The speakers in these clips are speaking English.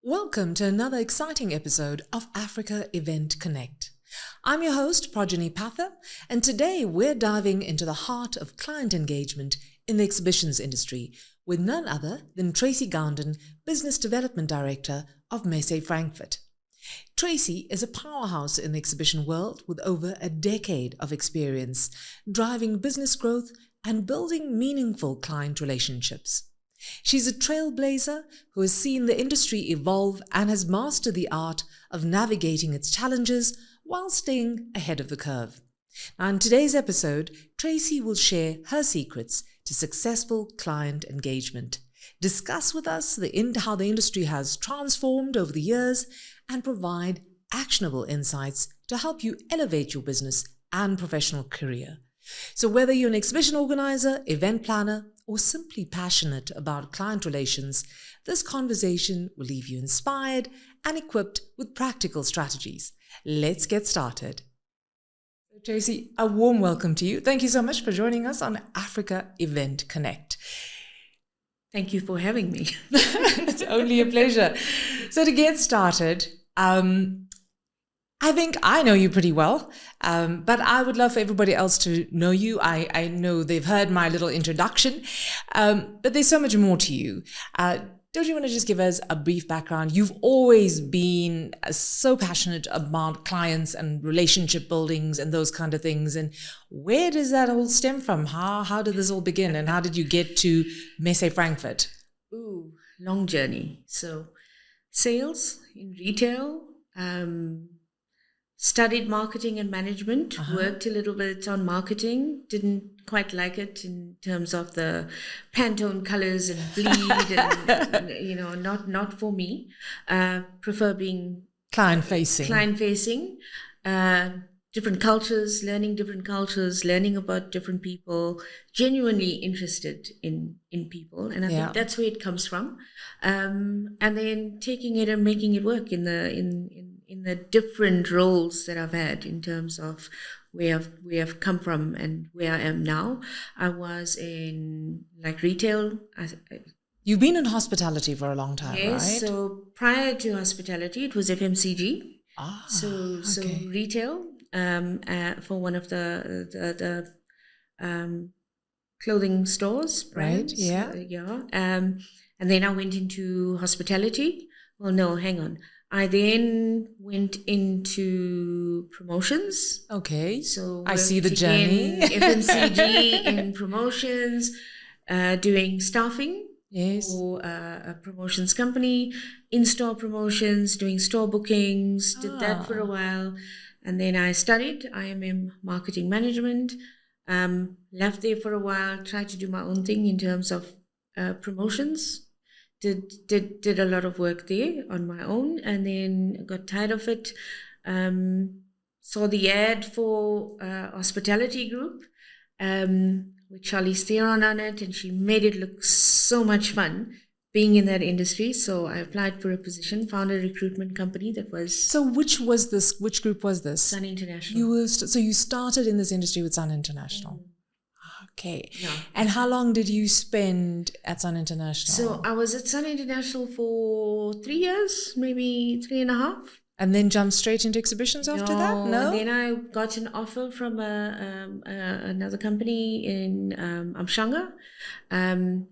Welcome to another exciting episode of Africa Event Connect. I'm your host, Projeni Pather, and today we're diving into the heart of client engagement in the exhibitions industry with none other than Tracy Gounden, Business Development Director of Messe Frankfurt. Tracy is a powerhouse in the exhibition world with over a decade of experience, driving business growth and building meaningful client relationships. She's a trailblazer who has seen the industry evolve and has mastered the art of navigating its challenges while staying ahead of the curve. Now, in today's episode, Tracy will share her secrets to successful client engagement, discuss with us how the industry has transformed over the years, and provide actionable insights to help you elevate your business and professional career. So whether you're an exhibition organizer, event planner, or simply passionate about client relations, this conversation will leave you inspired and equipped with practical strategies. Let's get started. Tracy, a warm welcome to you. Thank you so much for joining us on Africa Event Connect. Thank you for having me. It's only a pleasure. So to get started, I think I know you pretty well, but I would love for everybody else to know you. I know they've heard my little introduction, but there's so much more to you. Don't you want to just give us a brief background? You've always been so passionate about clients and relationship buildings and those kind of things. And where does that all stem from? How did this all begin? And how did you get to Messe Frankfurt? Ooh, long journey. So sales in retail, studied marketing and management, worked a little bit on marketing, didn't quite like it in terms of the Pantone colors and bleed and, not for me. Prefer being client-facing, different cultures, learning about different people, genuinely interested in people. And I think that's where it comes from. And then taking it and making it work in the different roles that I've had in terms of where I've come from and where I am now. I was in retail. You've been in hospitality for a long time, yes, right? So prior to hospitality, it was FMCG. So retail for one of the clothing stores, brands. Right? And then I went into hospitality. Well, no, hang on. I then went into promotions. Okay. So I see the journey. FMCG in promotions, doing staffing for a promotions company, in-store promotions, doing store bookings, did that for a while. And then I studied IMM marketing management, left there for a while, tried to do my own thing in terms of promotions. Did a lot of work there on my own, and then got tired of it. Saw the ad for hospitality group with Charlize Theron on it, and she made it look so much fun being in that industry. So I applied for a position, found a recruitment company that was. So which group was this? Sun International. So you started in this industry with Sun International. Mm-hmm. Okay. Yeah. And how long did you spend at Sun International? So I was at Sun International for 3 years, maybe 3.5. And then jumped straight into exhibitions after that? No? And then I got an offer from another company in Amshanga. Can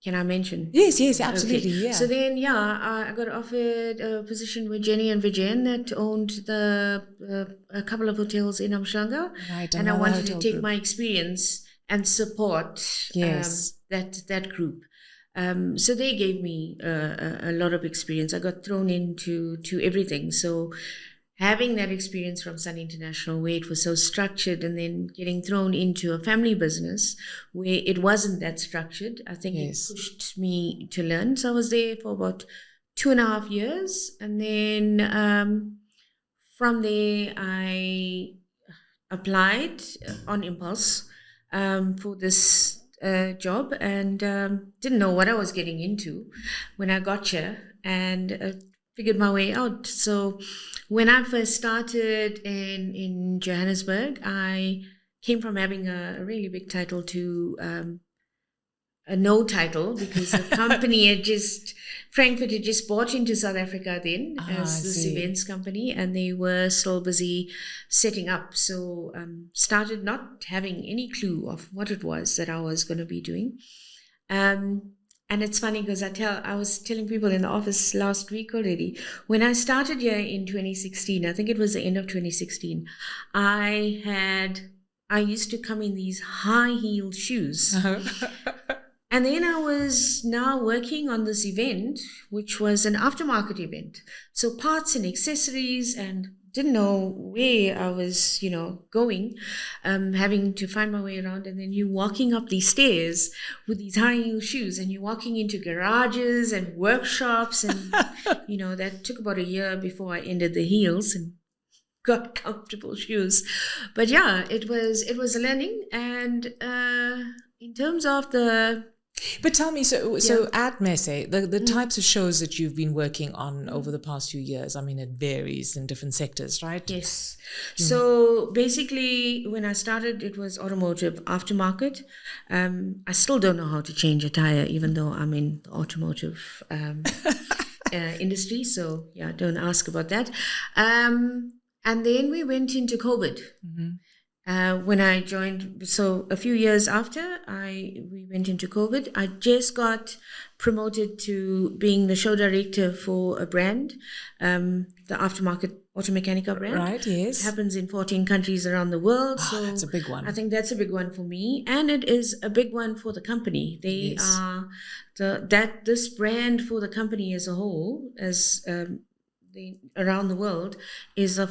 I mention? Yes, absolutely. Okay. Yeah. So then, I got offered a position with Jenny and Vijen that owned a couple of hotels in Amshanga. Right, and I wanted to take my experience and support that group. So they gave me a lot of experience. I got thrown into everything. So having that experience from Sun International, where it was so structured, and then getting thrown into a family business where it wasn't that structured, I think it pushed me to learn. So I was there for about 2.5 years. And then from there, I applied on impulse for this job, and didn't know what I was getting into when I got here, and figured my way out. So when I first started in Johannesburg, I came from having a really big title to no title because the company Frankfurt had just bought into South Africa then as this events company, and they were still busy setting up. So started not having any clue of what it was that I was going to be doing. And it's funny because I was telling people in the office last week already, when I started here in 2016, I think it was the end of 2016, I used to come in these high-heeled shoes. And then I was now working on this event, which was an aftermarket event. So parts and accessories, and didn't know where I was, going, having to find my way around. And then you're walking up these stairs with these high heel shoes, and you're walking into garages and workshops. And, that took about a year before I ended the heels and got comfortable shoes. But yeah, it was a learning. And in terms of But tell me, so at Messe, the types of shows that you've been working on over the past few years, I mean, it varies in different sectors, right? Yes. So basically, when I started, it was automotive aftermarket. I still don't know how to change a tire, even though I'm in the automotive industry. So yeah, don't ask about that. And then we went into COVID. Mm-hmm. When I joined, so a few years after we went into COVID, I just got promoted to being the show director for a brand, the aftermarket Automechanica brand. Right, yes. It happens in 14 countries around the world. So that's a big one. I think that's a big one for me. And it is a big one for the company. They are this brand for the company as a whole, as around the world, is a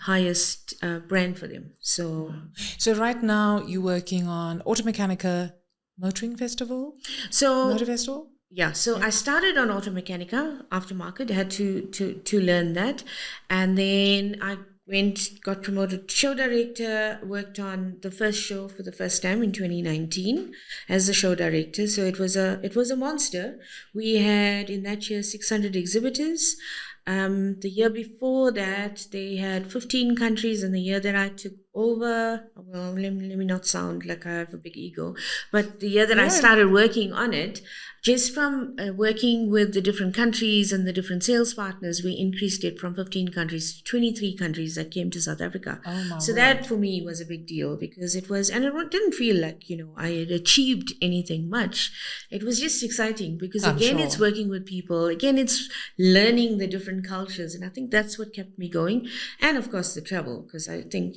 highest brand for them. So right now you're working on Automechanica Motor Festival? Yeah, so I started on Automechanica aftermarket. I had to learn that, and then I got promoted to show director, worked on the first show for the first time in 2019 as the show director. So it was a monster. We had in that year 600 exhibitors. The year before that, they had 15 countries, and the year that I took over, well, let me not sound like I have a big ego, but the year that I started working on it, just from working with the different countries and the different sales partners, we increased it from 15 countries to 23 countries that came to South Africa. So that for me was a big deal because it didn't feel like, I had achieved anything much. It was just exciting because it's working with people. Again, it's learning the different cultures. And I think that's what kept me going. And of course the travel, because I think,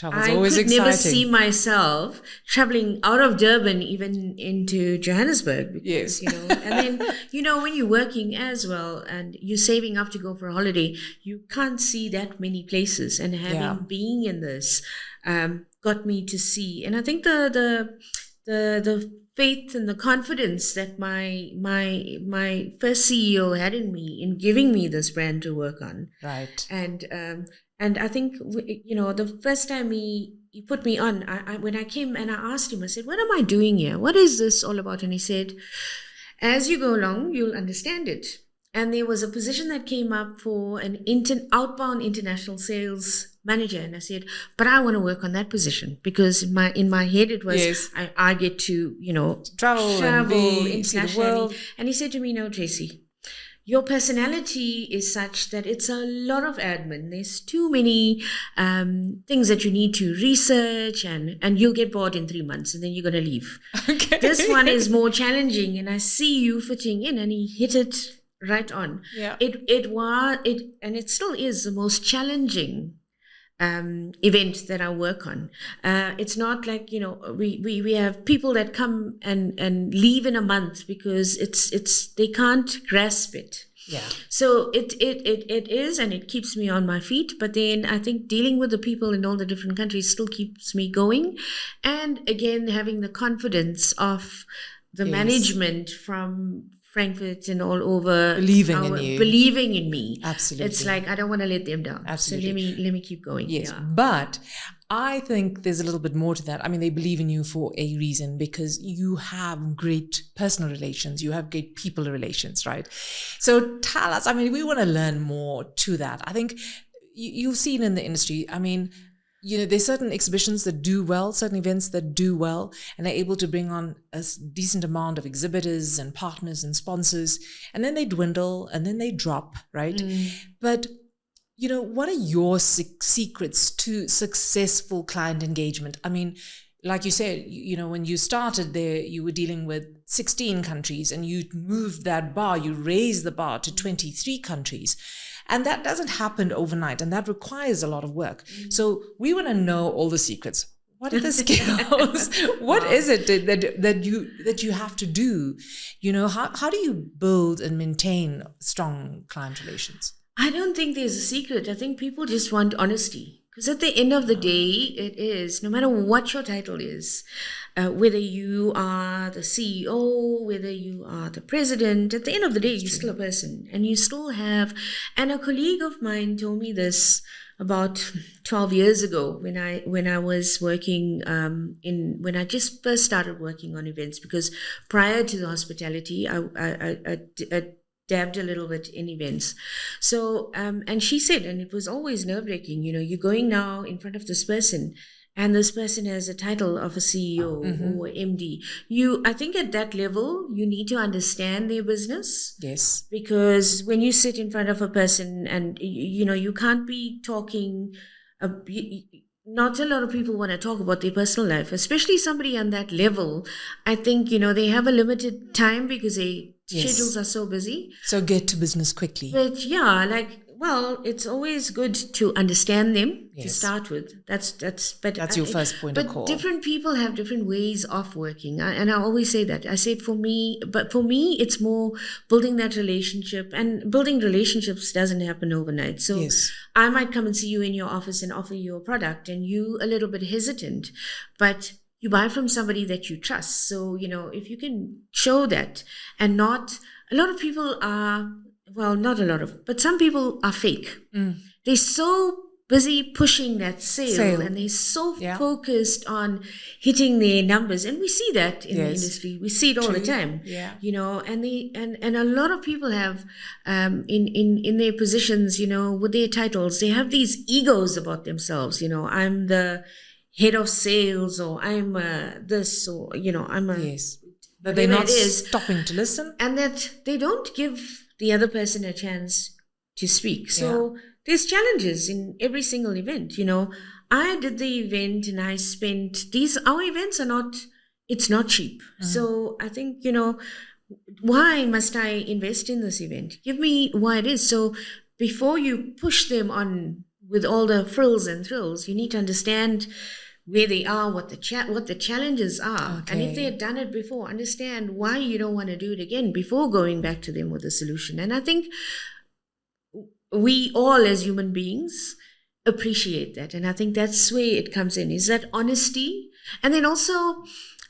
I could never see myself traveling out of Durban, even into Johannesburg. Because, and then, when you're working as well and you're saving up to go for a holiday, you can't see that many places. And being in this got me to see. And I think the faith and the confidence that my first CEO had in me in giving me this brand to work on. Right. And I think, the first time he put me on, when I came and I asked him, I said, what am I doing here? What is this all about? And he said, as you go along, you'll understand it. And there was a position that came up for an outbound international sales manager. And I said, but I want to work on that position because in my head it was, I get to, travel internationally. see the world. And he said to me, no, Tracy, your personality is such that it's a lot of admin. There's too many things that you need to research and you'll get bored in 3 months and then you're going to leave. Okay. This one is more challenging and I see you fitting in, and he hit it right on. Yeah. It still is the most challenging event that I work on. It's not like, we have people that come and leave in a month because they can't grasp it. Yeah. So it is, and it keeps me on my feet. But then I think dealing with the people in all the different countries still keeps me going. And again, having the confidence of the management from Frankfurt and all over believing in me. Absolutely. It's like I don't want to let them down. Absolutely. So let me keep going. Yes. Yeah. But I think there's a little bit more to that. I mean, they believe in you for a reason because you have great personal relations, you have great people relations, right? So tell us, I mean, we want to learn more to that. I think you've seen in the industry, I mean, there's certain exhibitions that do well, certain events that do well, and they're able to bring on a decent amount of exhibitors and partners and sponsors, and then they dwindle and then they drop, right? But, what are your secrets to successful client engagement? I mean, like you said, when you started there, you were dealing with 16 countries and you moved that bar, you raised the bar to 23 countries. And that doesn't happen overnight, and that requires a lot of work. So we want to know all the secrets. What are the skills? What is it that you have to do? How do you build and maintain strong client relations? I don't think there's a secret. I think people just want honesty. Because at the end of the day, it is, no matter what your title is, whether you are the CEO, whether you are the president, at the end of the day, you're still a person. And you still have, and a colleague of mine told me this about 12 years ago when I was working when I just first started working on events, because prior to the hospitality, I dabbed a little bit in events. So, and she said, and it was always nerve-wracking, you're going now in front of this person, and this person has a title of a CEO or MD. I think at that level, you need to understand their business. Yes. Because when you sit in front of a person and, you can't be talking, not a lot of people want to talk about their personal life, especially somebody on that level. I think, they have a limited time because schedules are so busy. So get to business quickly. But yeah, it's always good to understand them to start with. That's your first point of call. But different people have different ways of working. And I always say that. I say for me, it's more building that relationship, and building relationships doesn't happen overnight. So I might come and see you in your office and offer you a product, and you a little bit hesitant, but you buy from somebody that you trust. So, if you can show that, and not a lot of people are, well, not a lot of, but some people are fake. They're so busy pushing that sale. And they're so focused on hitting their numbers. And we see that in the industry. We see it all the time. Yeah. And a lot of people have in their positions, with their titles, they have these egos about themselves. I'm the head of sales, or I'm this, or I'm a that they're not stopping to listen, and that they don't give the other person a chance to speak. So there's challenges in every single event. I did the event and I spent our events it's not cheap. So I think, why must I invest in this event? Give me why it is. So before you push them on with all the frills and thrills, you need to understand where they are, what the challenges are. Okay. And if they had done it before, understand why you don't want to do it again before going back to them with a solution. And I think we all as human beings appreciate that. And I think that's where it comes in, is that honesty. And then also,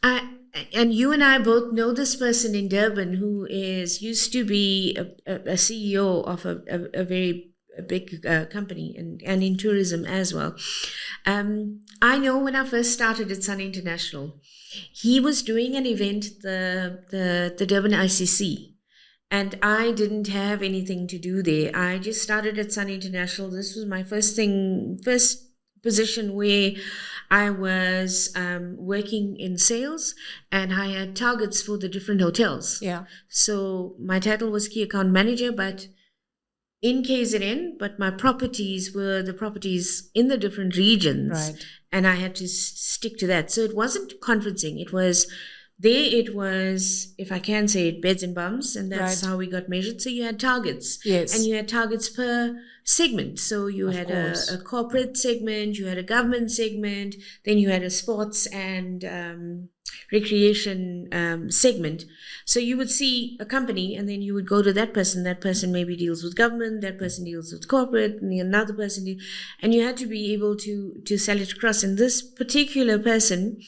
and you and I both know this person in Durban who used to be a CEO of a very big company and in tourism as well. I know when I first started at Sun International, he was doing an event, the Durban ICC, and I didn't have anything to do there. I just started at Sun International. This was my first position where I was working in sales, and I had targets for the different hotels. Yeah. So my title was Key Account Manager, but in KZN, but my properties were the properties in the different regions. Right. And I had to stick to that. So it wasn't conferencing. It was, if I can say it, beds and bums. And that's how we got measured. So you had targets. Yes. And you had targets per segment. So you had a corporate segment, you had a government segment, then you had a sports and recreation segment. So you would see a company, and then you would go to that person. That person maybe deals with government, that person deals with corporate, and another person and you had to be able to sell it across. And this particular person,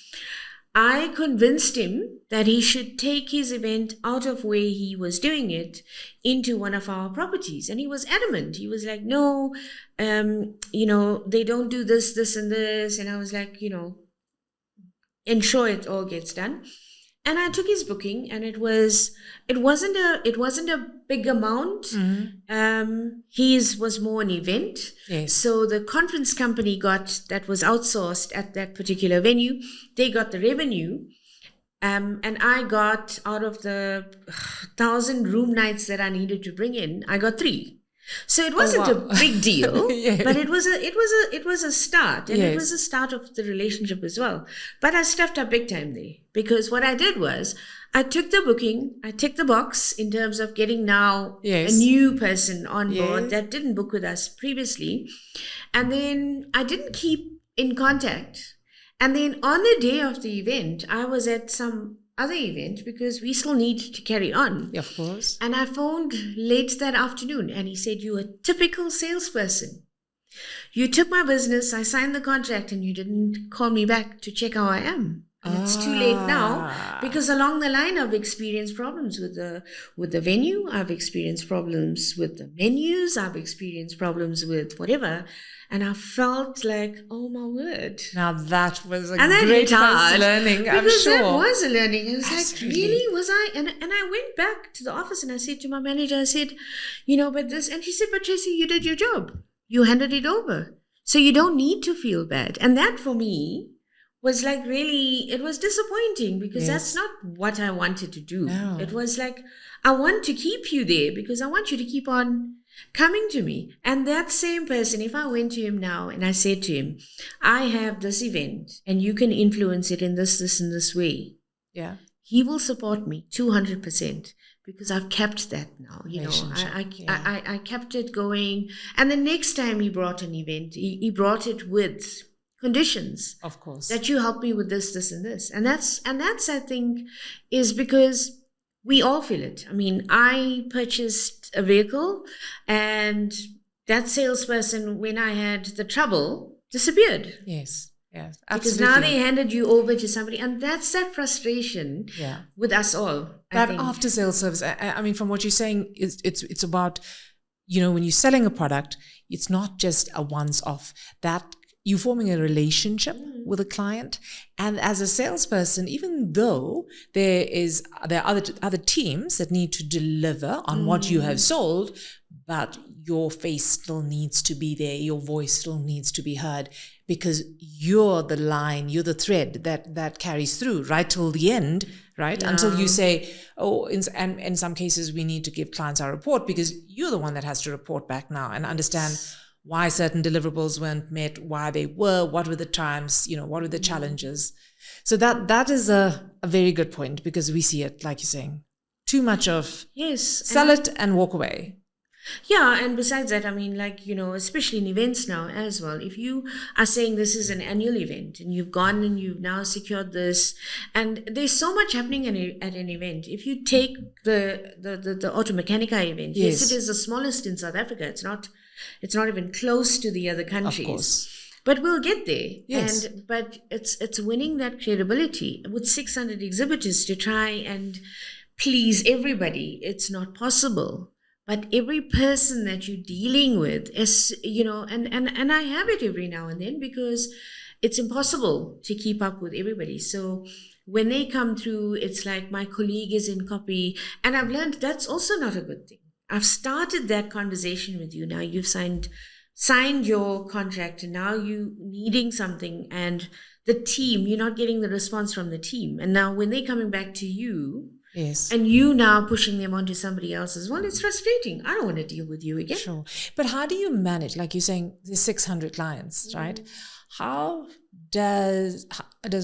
I convinced him that he should take his event out of where he was doing it into one of our properties. And he was adamant. He was like, no, they don't do this, this, and this. And I was like, ensure it all gets done. And I took his booking, and it wasn't a big amount. His was more an event. Yes. So the conference company that was outsourced at that particular venue, they got the revenue. And I got, out of the 1,000 room nights that I needed to bring in, I got 3. So it wasn't a big deal, but it was a start, and it was a start of the relationship as well. But I stuffed up big time there, because what I did was I took the booking, I ticked the box in terms of getting now a new person on board that didn't book with us previously, and then I didn't keep in contact. And then on the day of the event, I was at some other event because we still need to carry on. Of course. And I phoned late that afternoon, and he said, "You're a typical salesperson. You took my business, I signed the contract, and you didn't call me back to check how I am. And it's too late now, because along the line I've experienced problems with the venue, I've experienced problems with the menus, I've experienced problems with whatever." And I felt like, oh my word. Now that was a great first learning, I'm because sure. That was a learning. I was Absolutely. like, really? Was I? And I went back to the office and I said to my manager, I said, but this, and she said, "But Tracy, you did your job. You handed it over. So you don't need to feel bad." And that for me was like, really, it was disappointing, because that's not what I wanted to do. No. It was like, I want to keep you there because I want you to keep on coming to me. And that same person, if I went to him now and I said to him, "I have this event and you can influence it in this and this way," he will support me 200%, because I've kept that now. I kept it going. And the next time he brought an event, he brought it with conditions, of course, that you help me with this and this. And that's I think is because we all feel it. I mean, I purchased a vehicle, and that salesperson, when I had the trouble, disappeared. Yes, absolutely. Because now they handed you over to somebody, and that's that frustration with us all. That after sales service, I mean, from what you're saying, it's about, when you're selling a product, it's not just a once-off. That you're forming a relationship with a client, and as a salesperson, even though there are other teams that need to deliver on what you have sold, but your face still needs to be there, your voice still needs to be heard, because you're the line, you're the thread that carries through right till the end, right? Until you say, and in some cases we need to give clients our report, because you're the one that has to report back now and understand why certain deliverables weren't met, why they were, what were the times, what were the challenges. So that is a very good point, because we see it, like you're saying, too much of sell it and walk away. Yeah, and besides that, I mean, especially in events now as well, if you are saying this is an annual event and you've gone and you've now secured this, and there's so much happening at an event. If you take the Auto Mechanica event, yes, it is the smallest in South Africa. It's not even close to the other countries. Of course. But we'll get there. Yes. But it's winning that credibility with 600 exhibitors to try and please everybody. It's not possible. But every person that you're dealing with is, and I have it every now and then, because it's impossible to keep up with everybody. So when they come through, it's like my colleague is in copy. And I've learned that's also not a good thing. I've started that conversation with you. Now you've signed your contract, and now you needing something, and the team, you're not getting the response from the team. And now when they're coming back to you, yes, and you now pushing them onto somebody else as well, it's frustrating. I don't want to deal with you again. Sure. But how do you manage, like you're saying, there's 600 clients, right? How does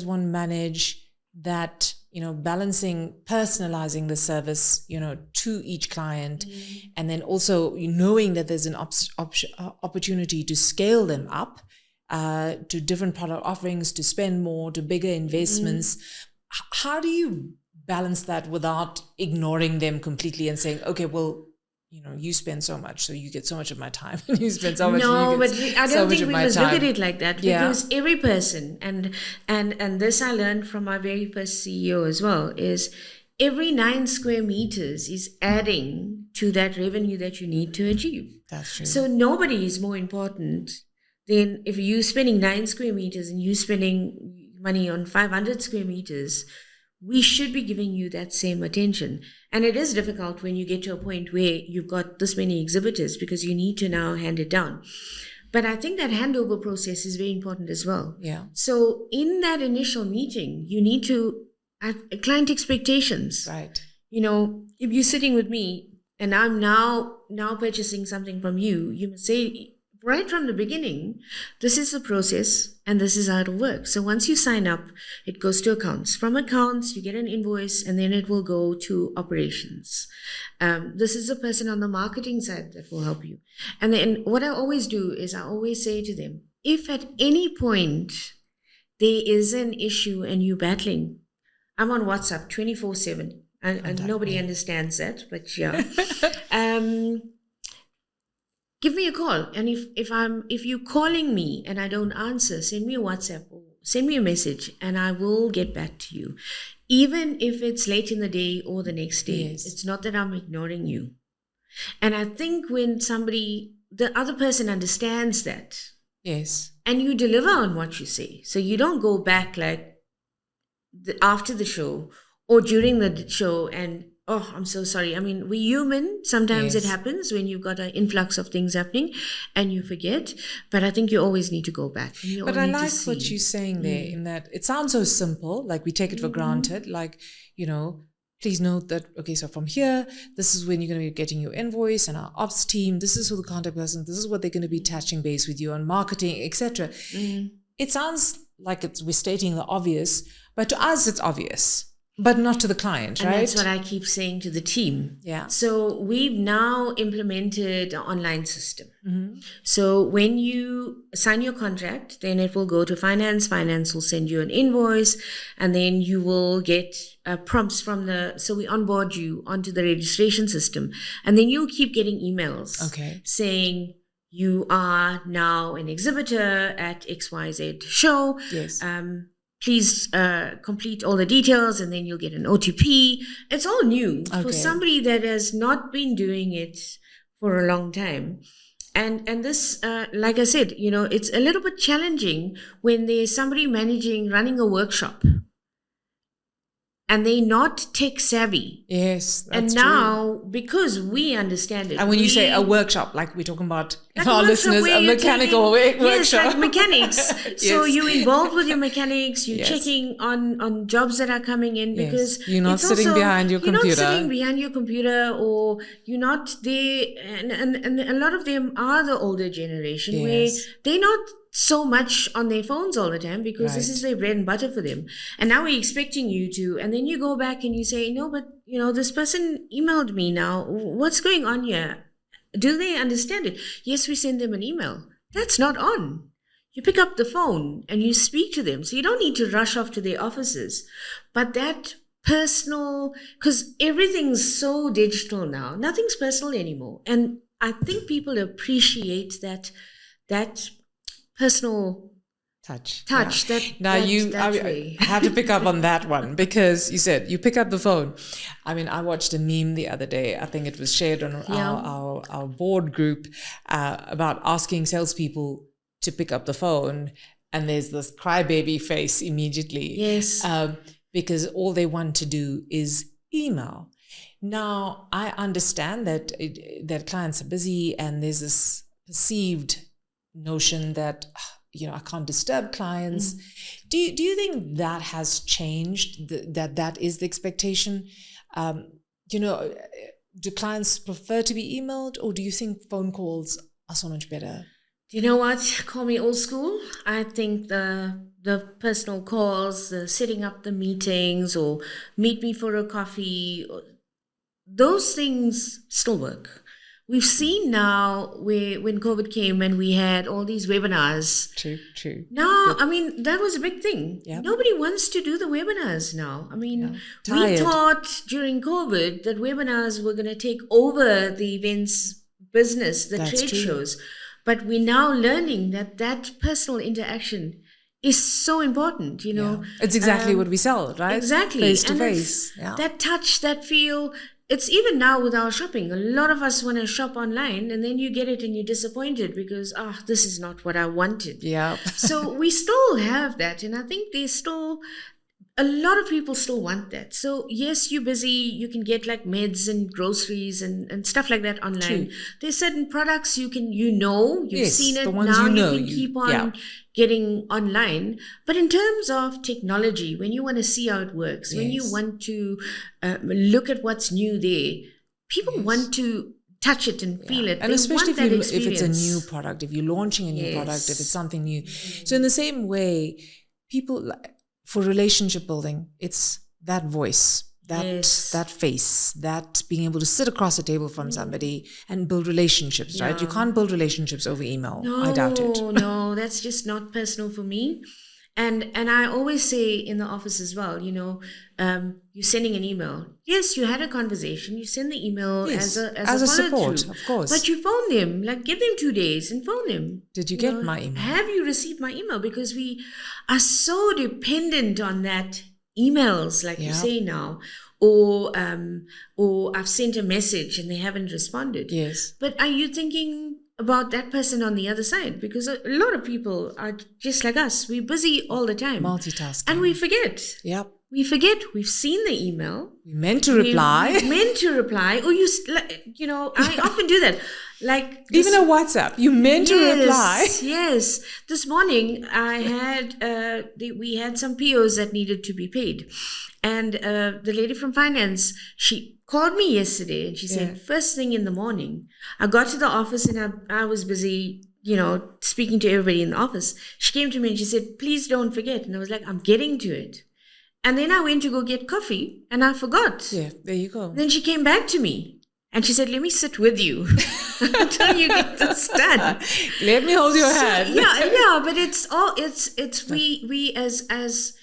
one manage that, balancing, personalizing the service, to each client, and then also knowing that there's an opportunity to scale them up to different product offerings, to spend more, to bigger investments. How do you balance that without ignoring them completely and saying, okay, well, you spend so much, so you get so much of my time. You spend so much. No, but I don't think we must look at it like that, because every person, and this I learned from my very first CEO as well, is every 9 square meters is adding to that revenue that you need to achieve. That's true. So nobody is more important than if you're spending 9 square meters and you're spending money on 500 square meters. we should be giving you that same attention. And it is difficult when you get to a point where you've got this many exhibitors because you need to now hand it down. But I think that handover process is very important as well. Yeah. So in that initial meeting, you need to client expectations. Right. You know, if you're sitting with me and I'm now purchasing something from you, you must say right from the beginning, this is the process and this is how it'll work. So once you sign up, it goes to accounts. From accounts, you get an invoice and then it will go to operations. This is the person on the marketing side that will help you. And then what I always do is I always say to them, if at any point there is an issue and you're battling, I'm on WhatsApp 24/7. And nobody understands that, but yeah. Give me a call. And if you're calling me and I don't answer, send me a WhatsApp or send me a message and I will get back to you. Even if it's late in the day or the next day, Yes. It's not that I'm ignoring you. And I think when the other person understands that, Yes. and you deliver on what you say, so you don't go back like after the show or during the show and, oh, I'm so sorry. I mean, we're human. Sometimes Yes. it happens when you've got an influx of things happening and you forget. But I think you always need to go back. But I like what you're saying there in that it sounds so simple, like we take it for granted, like, please note that, okay, so from here, this is when you're going to be getting your invoice and our ops team, this is who the contact person, this is what they're going to be touching base with you on marketing, etc. It sounds like we're stating the obvious, but to us it's obvious. But not to the client, right? And that's what I keep saying to the team. Yeah. So we've now implemented an online system. So when you sign your contract, then it will go to finance. Finance will send you an invoice, and then you will get prompts so we onboard you onto the registration system. And then you'll keep getting emails saying you are now an exhibitor at XYZ show. Yes. Please complete all the details and then you'll get an OTP. It's all new for somebody that has not been doing it for a long time. And this, like I said, it's a little bit challenging when there's somebody running a workshop and they're not tech savvy. Yes, that's and now, true. Because we understand it. And when you say a workshop, like we're talking about, like our listeners, a mechanical workshop. Yes, like mechanics. So you're involved with your mechanics, you're checking on jobs that are coming in because you're not sitting behind your computer. You're not sitting behind your computer or you're not there. And a lot of them are the older generation where they're not so much on their phones all the time because this is their bread and butter for them. And now we're expecting you to, and then you go back and you say, no, but this person emailed me now. What's going on here? Do they understand it? Yes, we send them an email. That's not on. You pick up the phone and you speak to them. So you don't need to rush off to their offices. But that personal, because everything's so digital now, nothing's personal anymore. And I think people appreciate that personal touch. Yeah. I have to pick up on that one because you said you pick up the phone. I mean, I watched a meme the other day. I think it was shared on our board group about asking salespeople to pick up the phone, and there's this crybaby face immediately. Yes, because all they want to do is email. Now, I understand that clients are busy, and there's this perceived notion that I can't disturb clients. Do you think that has changed? That is the expectation? Do clients prefer to be emailed, or do you think phone calls are so much better? Do you know what? Call me old school. I think the personal calls, the setting up the meetings, or meet me for a coffee, those things still work. We've seen now when COVID came and we had all these webinars. True. Now, I mean, that was a big thing. Yep. Nobody wants to do the webinars now. I mean, we thought during COVID that webinars were going to take over the events business, the trade shows. But we're now learning that personal interaction is so important, It's exactly what we sell, right? Exactly. Face to face. That touch, that feel. It's even now with our shopping. A lot of us want to shop online and then you get it and you're disappointed because, this is not what I wanted. Yeah. So we still have that. And I think there's still a lot of people still want that. So yes, you're busy, you can get like meds and groceries and stuff like that online. True. There's certain products you've seen it, the ones now you know, you can keep on getting online. But in terms of technology, when you want to see how it works, when you want to look at what's new there, people want to touch it and feel it. And they especially want if it's a new product, if you're launching a new product, if it's something new. So in the same way, people, for relationship building, it's that voice, that face, that being able to sit across a table from somebody and build relationships, right? You can't build relationships over email. I doubt it. No, that's just not personal for me. And I always say in the office as well, you're sending an email. Yes, you had a conversation. You send the email as a support, of course. But you phone them, like give them 2 days and phone them. Did you get my email? Have you received my email? Because we are so dependent on that emails, like you say now, or I've sent a message and they haven't responded. Yes. But are you thinking about that person on the other side? Because a lot of people are just like us. We're busy all the time. Multitasking. And we forget. Yep. We forget we've seen the email. We meant to reply. Or I often do that. Like even a WhatsApp, you meant to reply. Yes. This morning I had we had some POs that needed to be paid. And the lady from finance, she called me yesterday and she said, first thing in the morning, I got to the office and I was busy, speaking to everybody in the office. She came to me and she said, please don't forget. And I was like, I'm getting to it. And then I went to go get coffee and I forgot. Yeah, there you go. Then she came back to me and she said, let me sit with you until you get this done. Let me hold your hand. But we as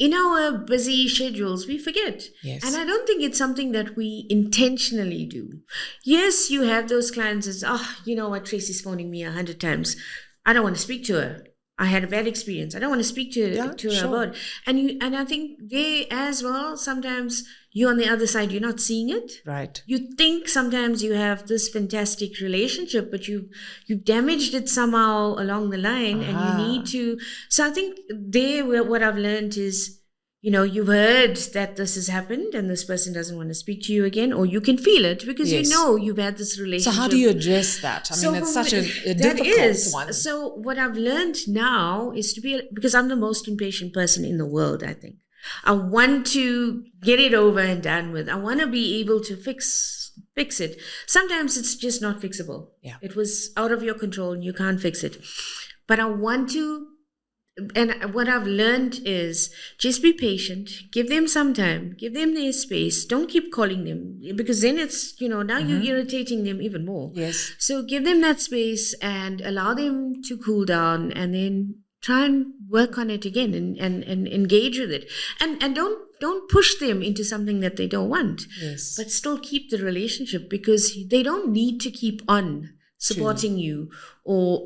in our busy schedules, we forget. Yes. And I don't think it's something that we intentionally do. Yes, you have those clients as, you know what, Tracy's phoning me 100 times. I don't want to speak to her. I had a bad experience. I don't want to speak to her about it. And I think they as well, sometimes you on the other side, you're not seeing it. Right. You think sometimes you have this fantastic relationship, but you've damaged it somehow along the line, and you need to. So I think what I've learned is, you've heard that this has happened and this person doesn't want to speak to you again, or you can feel it because you've had this relationship. So how do you address that? I mean, it's such a difficult one. So what I've learned now is because I'm the most impatient person in the world, I think. I want to get it over and done with. I want to be able to fix it. Sometimes it's just not fixable. Yeah. It was out of your control and you can't fix it. But I want to, and what I've learned is just be patient, give them some time, give them their space. Don't keep calling them because then it's, now you're irritating them even more. Yes. So give them that space and allow them to cool down, and then try and work on it again and engage with it. And don't push them into something that they don't want. Yes. But still keep the relationship, because they don't need to keep on supporting you or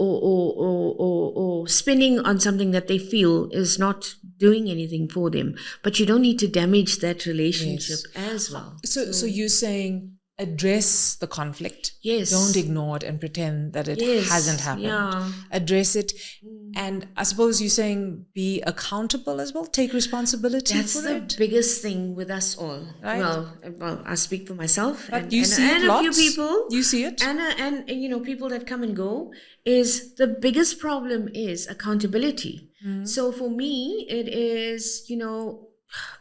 spinning on something that they feel is not doing anything for them. But you don't need to damage that relationship as well. So you're saying address the conflict. Yes. Don't ignore it and pretend that it hasn't happened. Yeah. Address it. And I suppose you're saying be accountable as well. Take responsibility That's for the it. biggest thing with us all. Right. Well, I speak for myself. But you see it lots. A few people. You see it. And people that come and go, is the biggest problem is accountability. So for me, it is,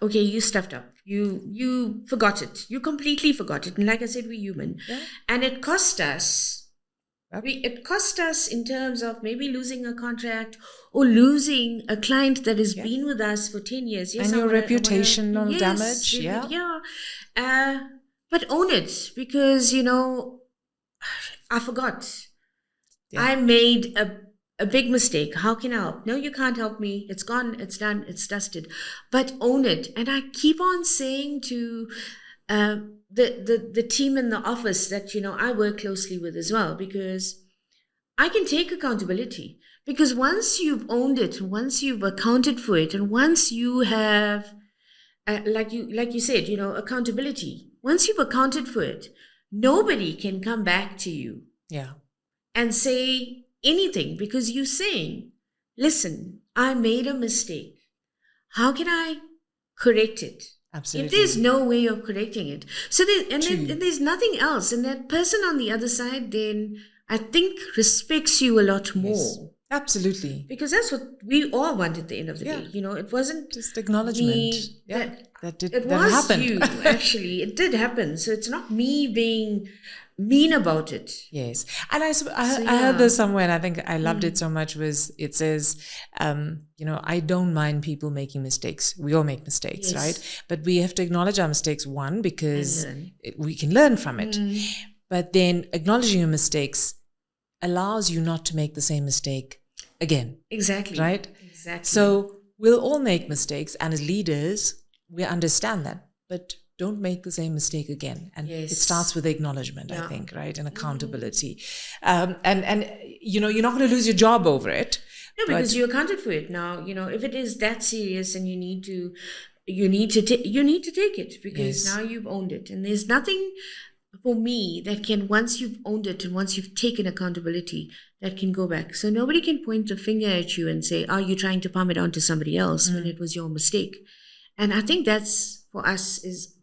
okay, you stuffed up. You forgot it. You completely forgot it. And like I said, we're human. Yeah. And it cost us. It cost us in terms of maybe losing a contract or losing a client that has been with us for 10 years. Yes, and your reputational damage. But own it, because, I forgot. Yeah. I made a big mistake. How can I help? No, you can't help me. It's gone. It's done. It's dusted. But own it. And I keep on saying to the team in the office that, I work closely with as well, because I can take accountability. Because once you've owned it, once you've accounted for it, and once you have, like you said, accountability, once you've accounted for it, nobody can come back to you and say anything, because you're saying, listen, I made a mistake. How can I correct it. Absolutely. If there's no way of correcting it. So there's nothing else. And that person on the other side then, I think, respects you a lot more. Yes. Absolutely. Because that's what we all want at the end of the day. It wasn't just acknowledgement. Me that happened. You, actually. It did happen. So it's not me being mean about it. Yes. And I heard this somewhere, and I think I loved it so much, it says, I don't mind people making mistakes. We all make mistakes, right? But we have to acknowledge our mistakes, one, because we can learn from it. But then acknowledging your mistakes allows you not to make the same mistake again. Exactly. Right? Exactly. So we'll all make mistakes, and as leaders, we understand that. But don't make the same mistake again. And it starts with acknowledgement, I think, right? And accountability. And you're not going to lose your job over it. No, because you accounted for it. Now, if it is that serious and you need to take it, because now you've owned it. And there's nothing for me that can, once you've owned it and once you've taken accountability, that can go back. So nobody can point a finger at you and say, you're trying to palm it on to somebody else when it was your mistake. And I think that's, for us,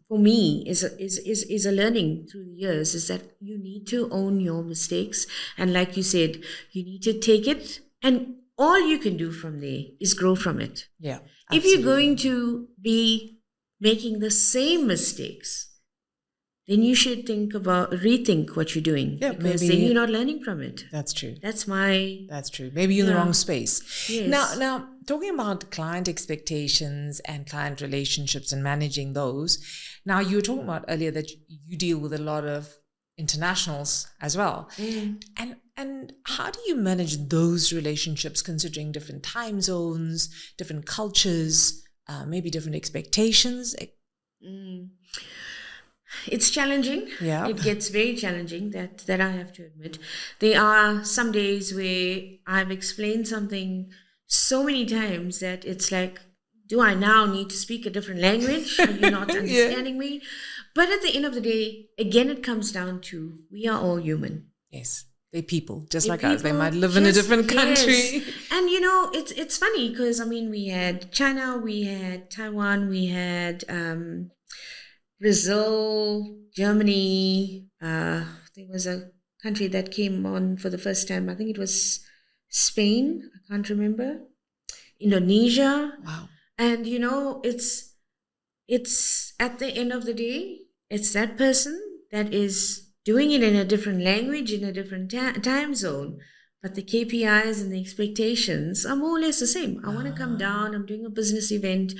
for me, is a learning through the years, is that you need to own your mistakes. And like you said, you need to take it, and all you can do from there is grow from it. Yeah. Absolutely. If you're going to be making the same mistakes, then you should rethink what you're doing. Yeah, because then you're not learning from it. That's true. That's true. Maybe you're in the wrong space. Yes. Now, talking about client expectations and client relationships and managing those. Now, you were talking about earlier that you deal with a lot of internationals as well. And how do you manage those relationships, considering different time zones, different cultures, maybe different expectations? It's challenging. Yeah. It gets very challenging, that I have to admit. There are some days where I've explained something so many times that it's like, do I now need to speak a different language? Are you not understanding me? But at the end of the day, again, it comes down to, we are all human. Yes. They're people, just like us. They might live in a different country. Yes. And, it's funny because, we had China, we had Taiwan, we had Brazil, Germany. There was a country that came on for the first time. I think it was Spain. I can't remember. Indonesia. Wow. And, it's at the end of the day, it's that person that is doing it in a different language, in a different time zone. But the KPIs and the expectations are more or less the same. I want to come down. I'm doing a business event.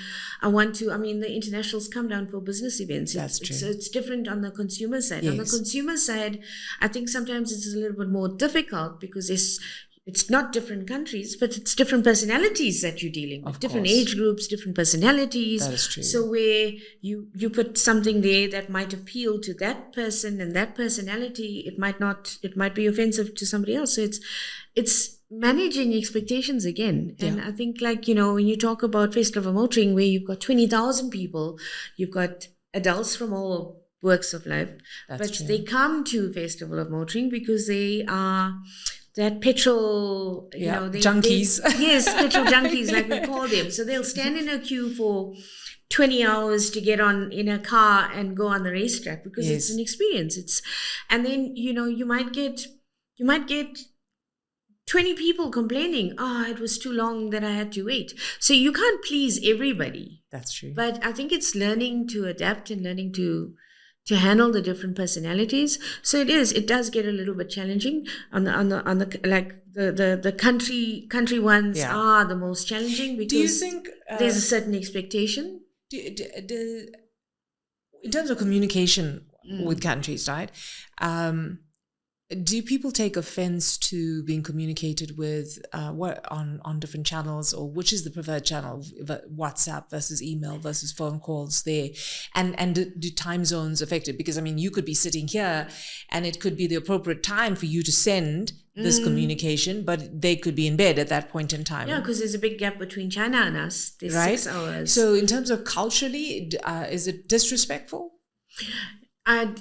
The internationals come down for business events. That's true. It's different on the consumer side. Yes. On the consumer side, I think sometimes it's a little bit more difficult because it's not different countries, but it's different personalities that you're dealing with. Different age groups, different personalities. That is true. So where you put something there that might appeal to that person and that personality, it might be offensive to somebody else. So it's managing expectations again. And I think when you talk about Festival of Motoring, where you've got 20,000 people, you've got adults from all walks of life. That's true. They come to Festival of Motoring because they are that petrol, junkies. Yes, petrol junkies, like we call them. So they'll stand in a queue for 20 hours to get on in a car and go on the racetrack because it's an experience. And then, you might get 20 people complaining, it was too long that I had to wait. So you can't please everybody. That's true. But I think it's learning to adapt and learning to handle the different personalities. So it does get a little bit challenging on the country ones are the most challenging because do you think there's a certain expectation. In terms of communication with countries, right? Do people take offense to being communicated with on different channels, or which is the preferred channel, WhatsApp versus email versus phone calls there? And do time zones affect it? Because, you could be sitting here and it could be the appropriate time for you to send this communication, but they could be in bed at that point in time. Yeah, because there's a big gap between China and us. There's 6 hours. So in terms of culturally, is it disrespectful? I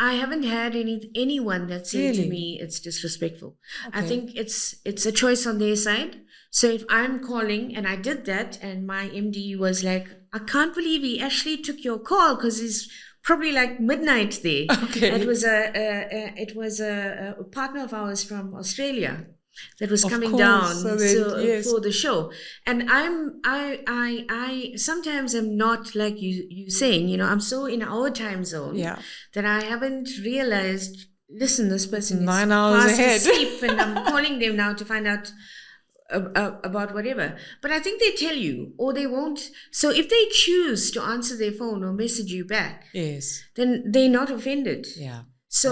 haven't had anyone that said to me it's disrespectful. Okay. I think it's a choice on their side. So if I'm calling, and I did that, and my MD was like, I can't believe he actually took your call because it's probably like midnight there. Okay. It was a partner of ours from Australia that was coming down for the show. And I sometimes am not like you saying, I'm so in our time zone that I haven't realized, listen, this person is 9 hours fast ahead. asleep and I'm calling them now to find out about whatever. But I think they tell you, or they won't. So if they choose to answer their phone or message you back, then they're not offended. Yeah. So,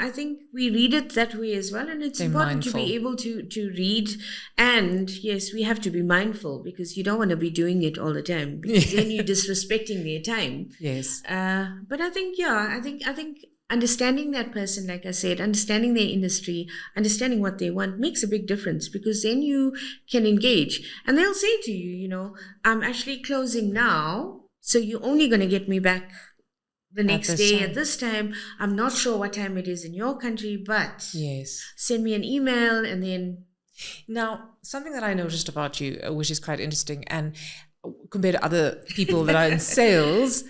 I think we read it that way as well. And it's important to be able to read. And yes, we have to be mindful because you don't want to be doing it all the time because then you're disrespecting their time. Yes. But I think, I think understanding that person, like I said, understanding their industry, understanding what they want makes a big difference because then you can engage. And they'll say to you, I'm actually closing now. So you're only going to get me back the next day at this time. I'm not sure what time it is in your country, but send me an email and then. Now, something that I noticed about you, which is quite interesting, and compared to other people that are in sales,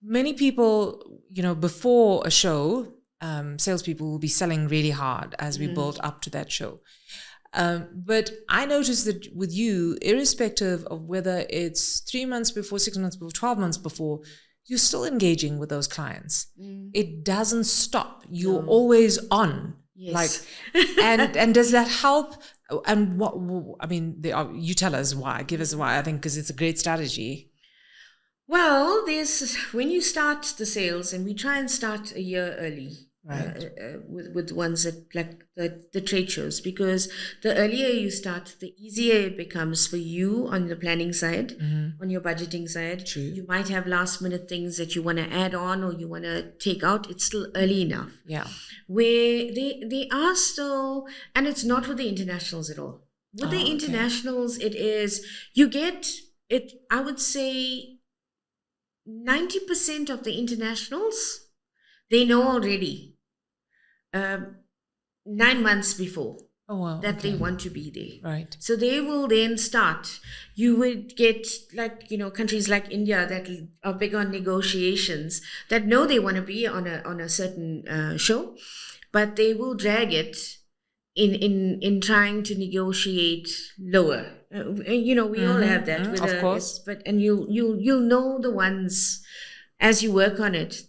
many people, before a show, salespeople will be selling really hard as we build up to that show. But I noticed that with you, irrespective of whether it's 3 months before, 6 months before, 12 months before, you're still engaging with those clients. It doesn't stop. You're always on. Yes. And does that help? And you tell us why. Give us why. I think because it's a great strategy. Well, when you start the sales, and we try and start a year early. Right. With ones that like the trade shows, because the earlier you start, the easier it becomes for you on the planning side, on your budgeting side. True. You might have last minute things that you want to add on or you want to take out. It's still early enough. Yeah. Where they are still, and it's not with the internationals at all. With the internationals, it is, you get it, I would say 90% of the internationals, they know already 9 months before that they want to be there. Right. So they will then start. You would get countries like India that are big on negotiations that know they want to be on a certain show, but they will drag it in trying to negotiate lower. We all have that. Of course. And you'll know the ones as you work on it.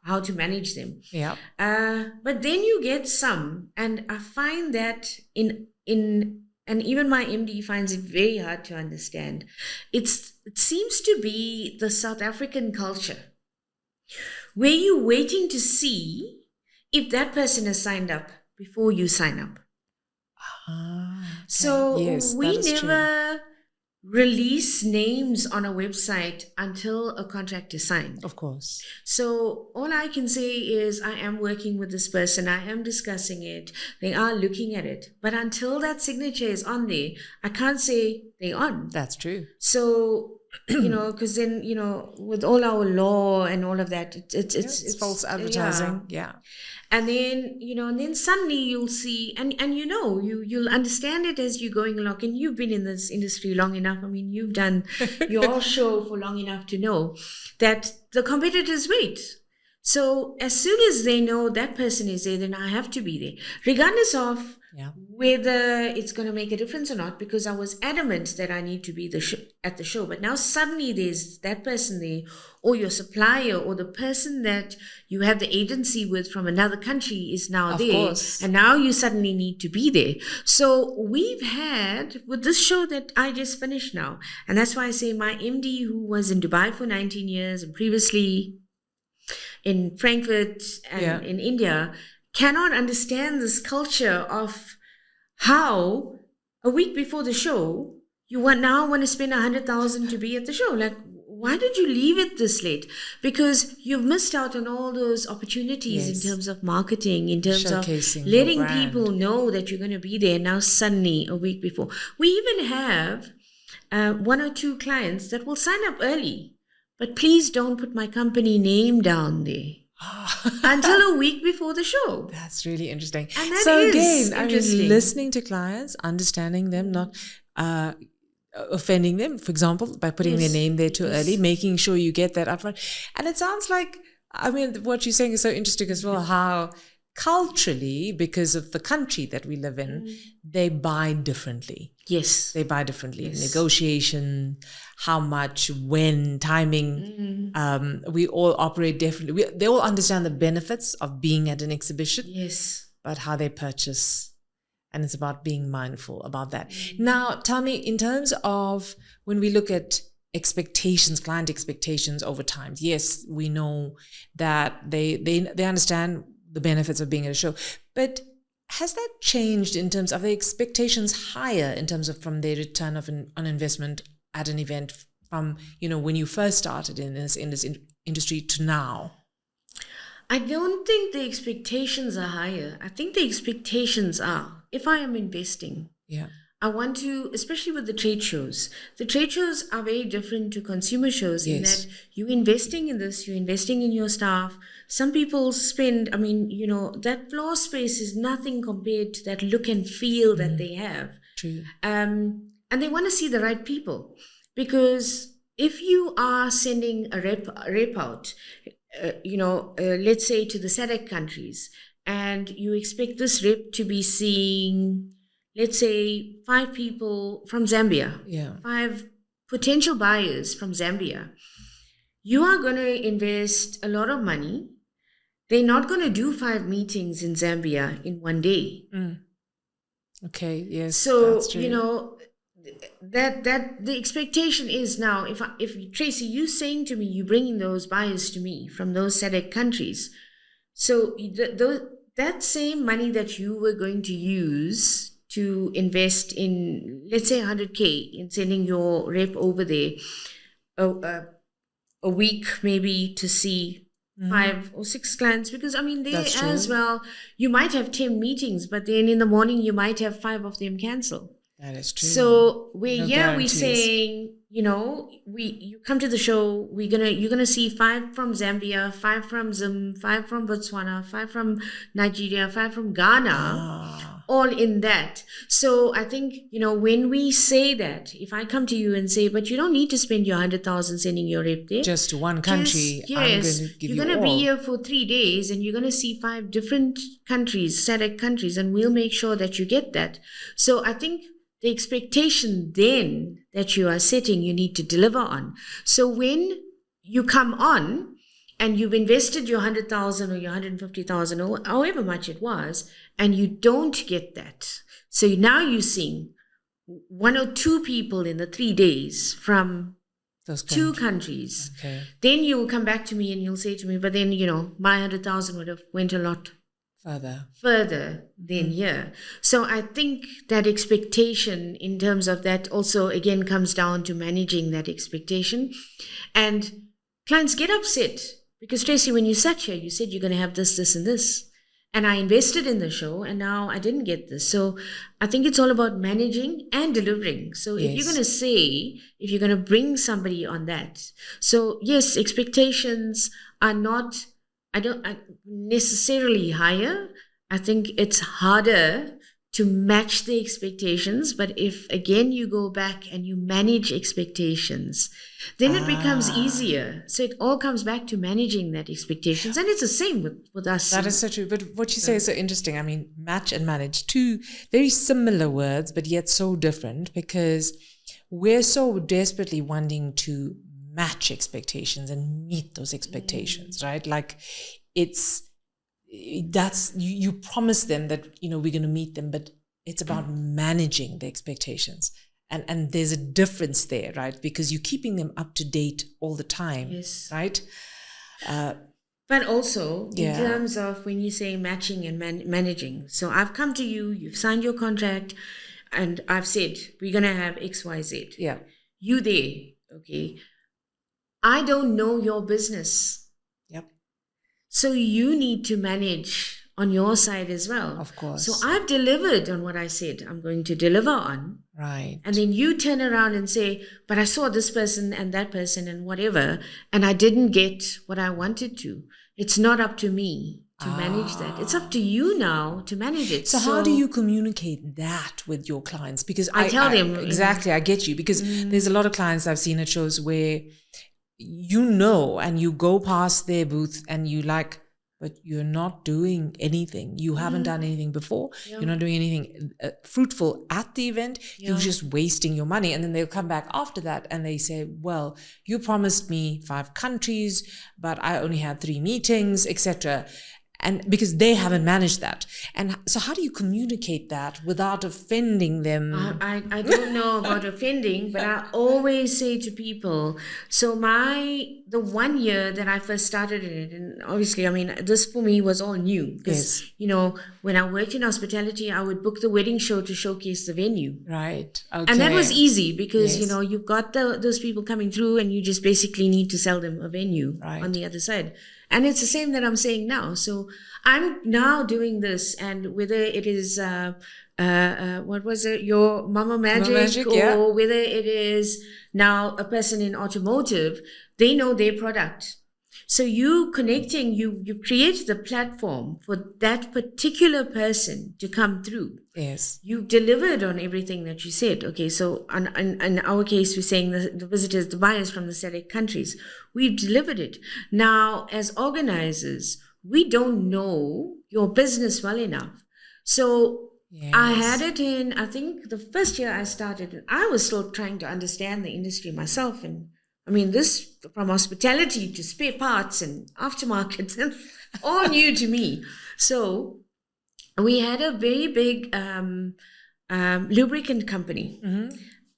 How to manage them. Yeah. But then you get some, and I find that and even my MD finds it very hard to understand. It seems to be the South African culture where you're waiting to see if that person has signed up before you sign up. Okay. So we never true. Release names on a website until a contract is signed. Of course. So all I can say is I am working with this person. I am discussing it. They are looking at it. But until that signature is on there, I can't say they're on. That's true. So, because then, with all our law and all of that, it's false advertising. Yeah. And then, and then suddenly you'll see, and you'll understand it as you're going along. And you've been in this industry long enough. I mean, you've done your show for long enough to know that the competitors wait. So as soon as they know that person is there, then I have to be there, regardless of whether it's going to make a difference or not, because I was adamant that I need to be at the show. But now suddenly there's that person there, or your supplier, or the person that you have the agency with from another country is now there. Course. And now you suddenly need to be there. So we've had, with this show that I just finished now, and that's why I say my MD, who was in Dubai for 19 years and previously in Frankfurt and in India, cannot understand this culture of how a week before the show you now want to spend 100,000 to be at the show. Like, why did you leave it this late? Because you've missed out on all those opportunities in terms of marketing, in terms of letting people know that you're going to be there. Now suddenly a week before, we even have 1 or 2 clients that will sign up early, but please don't put my company name down there. Until a week before the show. That's really interesting. And that is interesting. Listening to clients, understanding them, not offending them, for example, by putting their name there too early, making sure you get that upfront. And it sounds like, I mean, what you're saying is so interesting as well, how culturally, because of the country that we live in, they buy differently. Yes. They buy differently. Negotiation, how much, when, timing. We all operate differently. They all understand the benefits of being at an exhibition. Yes. But how they purchase. And it's about being mindful about that. Now, tell me, in terms of when we look at expectations, client expectations over time, yes, we know that they understand the benefits of being at a show, but has that changed in terms of the expectations higher in terms of from their return on investment at an event from, when you first started in this industry to now? I don't think the expectations are higher. I think the expectations are, if I am investing, I want to, especially with the trade shows are very different to consumer shows in that you're investing in this, you're investing in your staff. Some people spend, that floor space is nothing compared to that look and feel that they have. True. And they want to see the right people, because if you are sending a rep out, let's say to the SADC countries, and you expect this rep to be seeing, let's say, 5 people from Zambia, 5 potential buyers from Zambia, you are going to invest a lot of money. They're not going to do 5 meetings in Zambia in one day. Okay, yes. So, that's true. that the expectation is now, if Tracy, you saying to me, you bringing those buyers to me from those SADC countries, so that same money that you were going to use to invest in, let's say 100K in sending your rep over there a week maybe to see 5 or 6 clients, because there as well, you might have 10 meetings, but then in the morning you might have 5 of them cancel. That is true. So we're saying, you come to the show, you're gonna see 5 from Zambia, 5 from Zim, 5 from Botswana, 5 from Nigeria, 5 from Ghana, all in that. So I think, when we say that, if I come to you and say, but you don't need to spend your 100,000 sending your rep there. Just to one country. Yes, you're going to be here for 3 days and you're going to see 5 different countries, SADC countries, and we'll make sure that you get that. So I think the expectation then that you are setting, you need to deliver on. So when you come on and you've invested your 100,000 or your 150,000 or however much it was, and you don't get that, so now you're seeing 1 or 2 people in the 3 days from those 2 countries. Okay. Then you will come back to me and you'll say to me, but then, my 100,000 would have went a lot further than here. So I think that expectation in terms of that also again comes down to managing that expectation. And clients get upset because, Tracy, when you sat here, you said you're going to have this, this, and this. And I invested in the show and now I didn't get this. So I think it's all about managing and delivering. So if you're going to bring somebody on that. So yes, expectations are not, necessarily higher. I think it's harder to match the expectations. But if, again, you go back and you manage expectations, then it becomes easier. So it all comes back to managing that expectations. And it's the same with us. That is so true. But what you say is so interesting. I mean, match and manage, 2 very similar words, but yet so different, because we're so desperately wanting to match expectations and meet those expectations, right? Like you promise them that, we're going to meet them, but it's about managing the expectations. And there's a difference there, right? Because you're keeping them up to date all the time, right? But also in terms of when you say matching and managing. So I've come to you, you've signed your contract, and I've said, we're going to have X, Y, Z. Yeah. You there, okay? I don't know your business. Yep. So you need to manage on your side as well. Of course. So I've delivered on what I said I'm going to deliver on. Right. And then you turn around and say, but I saw this person and that person and whatever, and I didn't get what I wanted to. It's not up to me to manage that. It's up to you now to manage it. So how do you communicate that with your clients? Because I tell them. Exactly, I get you. Because there's a lot of clients I've seen at shows where and you go past their booth and you like, but you're not doing anything. You haven't done anything before. Yeah. You're not doing anything fruitful at the event. Yeah. You're just wasting your money. And then they'll come back after that and they say, well, you promised me 5 countries, but I only had 3 meetings, etc. And because they haven't managed that. And so how do you communicate that without offending them? I don't know about offending, but I always say to people, so the 1 year that I first started in it, and obviously, I mean, this for me was all new. Because, when I worked in hospitality, I would book the wedding show to showcase the venue. Right. Okay. And that was easy because, you've got those people coming through and you just basically need to sell them a venue on the other side. And it's the same that I'm saying now. So I'm now doing this, and whether it is, what was it, your Mama Magic, or whether it is now a person in automotive, they know their product. So you connecting, you create the platform for that particular person to come through. Yes. You've delivered on everything that you said. Okay, so in our case, we're saying the visitors, the buyers from the select countries. We've delivered it. Now, as organizers, we don't know your business well enough. So I had it in, I think the first year I started, I was still trying to understand the industry myself. And I mean, this from hospitality to spare parts and aftermarket, all new to me. So we had a very big lubricant company,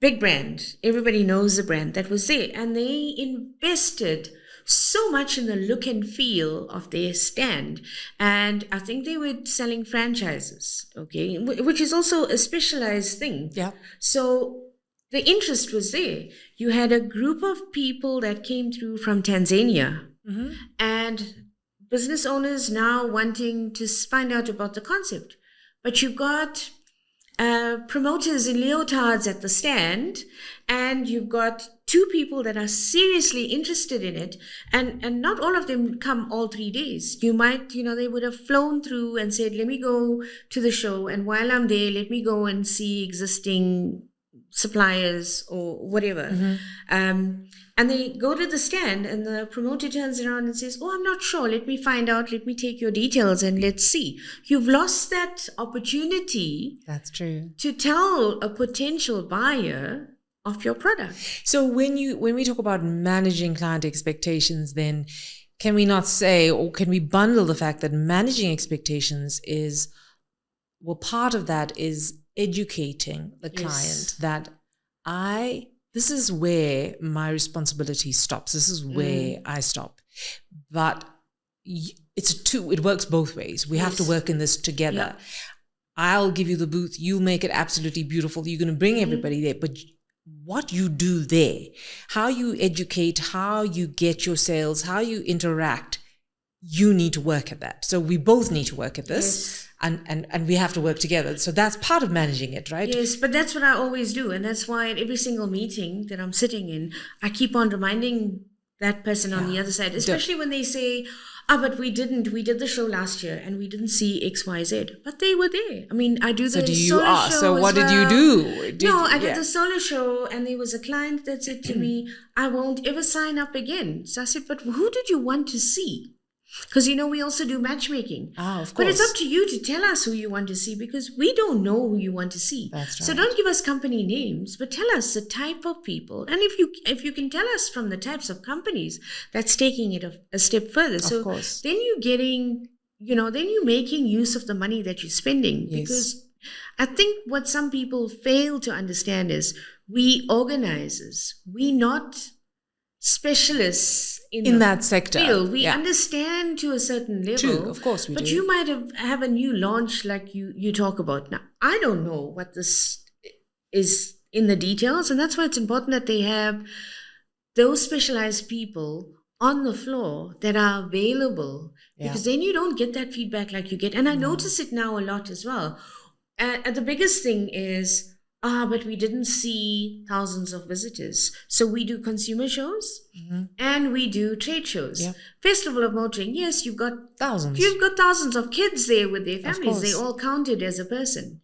big brand. Everybody knows the brand that was there. And they invested so much in the look and feel of their stand. And I think they were selling franchises, okay, which is also a specialized thing. Yeah. So the interest was there. You had a group of people that came through from Tanzania and business owners now wanting to find out about the concept. But you got promoters in leotards at the stand, and you've got 2 people that are seriously interested in it, and not all of them come all 3 days. You might, they would have flown through and said, let me go to the show, and while I'm there, let me go and see existing suppliers or whatever. And they go to the stand and the promoter turns around and says, I'm not sure. Let me find out. Let me take your details and let's see. You've lost that opportunity. That's true. To tell a potential buyer of your product. So when we talk about managing client expectations, then can we not say, or can we bundle the fact that managing expectations is, part of that is educating the client that this is where my responsibility stops. This is where I stop. But it works both ways. We have to work in this together. Yeah. I'll give you the booth. You make it absolutely beautiful. You're going to bring everybody there. But what you do there, how you educate, how you get your sales, how you interact, you need to work at that. So we both need to work at this. Yes. And we have to work together. So that's part of managing it, right? Yes, but that's what I always do. And that's why at every single meeting that I'm sitting in, I keep on reminding that person on the other side, especially when they say, but we did the show last year and we didn't see X, Y, Z. But they were there. I mean, I do the solo show. So what did you do? I did the solo show, and there was a client that said to me, I won't ever sign up again. So I said, but who did you want to see? Because, we also do matchmaking. Of course. But it's up to you to tell us who you want to see, because we don't know who you want to see. That's right. So don't give us company names, but tell us the type of people. And if you can tell us from the types of companies, that's taking it a step further. So of course. Then you're getting, then you're making use of the money that you're spending. Yes. Because I think what some people fail to understand is we organizers, we not specialists in that sector field. We understand to a certain level. True, of course we do. But you might have a new launch like you talk about. Now, I don't know what this is in the details, and that's why it's important that they have those specialized people on the floor that are available, because then you don't get that feedback like you get. And I notice it now a lot as well. And the biggest thing is, but we didn't see thousands of visitors. So we do consumer shows and we do trade shows. Yeah. Festival of Motoring, yes, you've got thousands. You've got thousands of kids there with their families. They all counted as a person.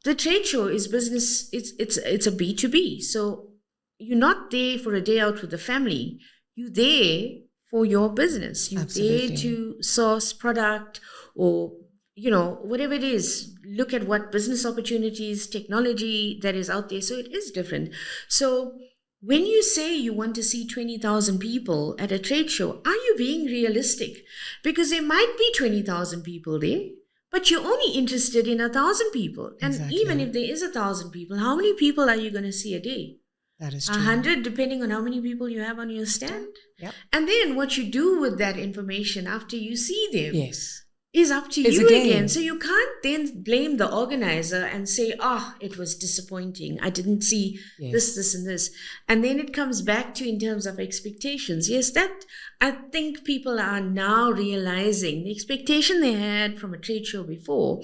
The trade show is business. It's a B2B. So you're not there for a day out with the family. You're there for your business. You're there to source product or, whatever it is. Look at what business opportunities, technology that is out there. So it is different. So when you say you want to see 20,000 people at a trade show, are you being realistic? Because there might be 20,000 people there, but you're only interested in 1,000 people. And even if there is 1,000 people, how many people are you going to see a day? That is true. 100, depending on how many people you have on your stand. Yep. And then what you do with that information after you see them is up to it's you again. So you can't then blame the organizer and say, it was disappointing. I didn't see this, and this. And then it comes back to in terms of expectations. Yes, that I think people are now realizing the expectation they had from a trade show before.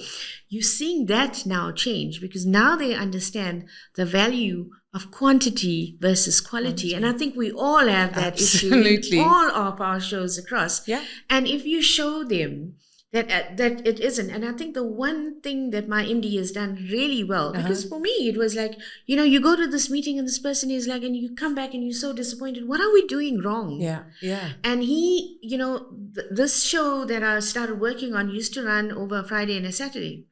You're seeing that now change because now they understand the value of quantity versus quality. And I think we all have that issue in all of our shows across. Yeah. And if you show them that it isn't. And I think the one thing that my MD has done really well, because for me, it was like, you go to this meeting and this person is like, and you come back and you're so disappointed. What are we doing wrong? Yeah. And he, this show that I started working on used to run over a Friday and a Saturday.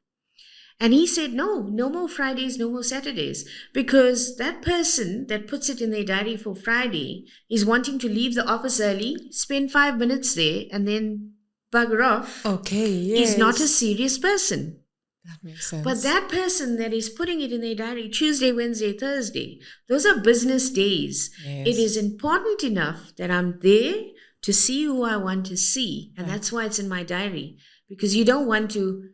And he said, no more Fridays, no more Saturdays, because that person that puts it in their diary for Friday is wanting to leave the office early, spend 5 minutes there, and then bugger off. Okay, yes. Is not a serious person. That makes sense. But that person that is putting it in their diary, Tuesday, Wednesday, Thursday, those are business days. Yes. It is important enough that I'm there to see who I want to see. And that's why it's in my diary. Because you don't want to,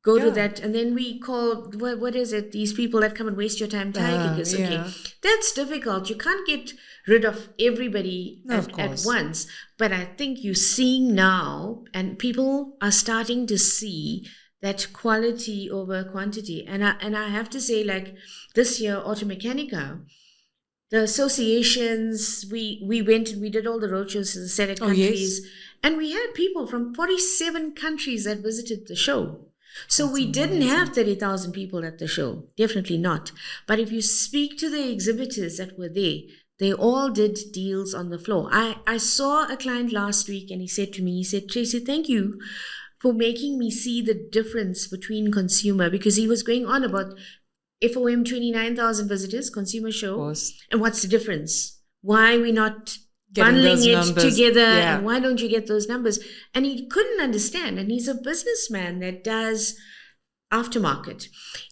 go to that. And then we call, what is it? These people that come and waste your time tigers. Okay. That's difficult. You can't get rid of everybody at once. But I think you're seeing now, and people are starting to see that quality over quantity. And I have to say, like this year, Automechanica, the associations, we went and we did all the roadshows to the select countries. And we had people from 47 countries that visited the show. So that's we didn't have 30,000 people at the show. Definitely not. But if you speak to the exhibitors that were there, they all did deals on the floor. I saw a client last week and he said to me, Tracy, thank you for making me see the difference between consumer, because he was going on about FOM 29,000 visitors, consumer show. And what's the difference? Why are we not bundling it together and why don't you get those numbers? And he couldn't understand. And he's a businessman that does aftermarket.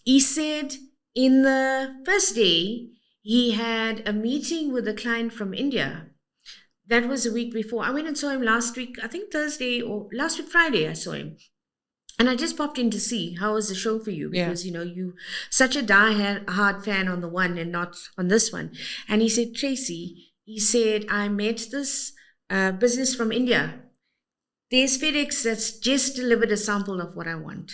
He said in the first day, he had a meeting with a client from India. That was a week before. I went and saw him last week, I think Thursday or last week, Friday, I saw him. And I just popped in to see how was the show for you, because, you such a die-hard fan on the one and not on this one. And he said, Tracy, he said, I met this business from India. There's FedEx that's just delivered a sample of what I want.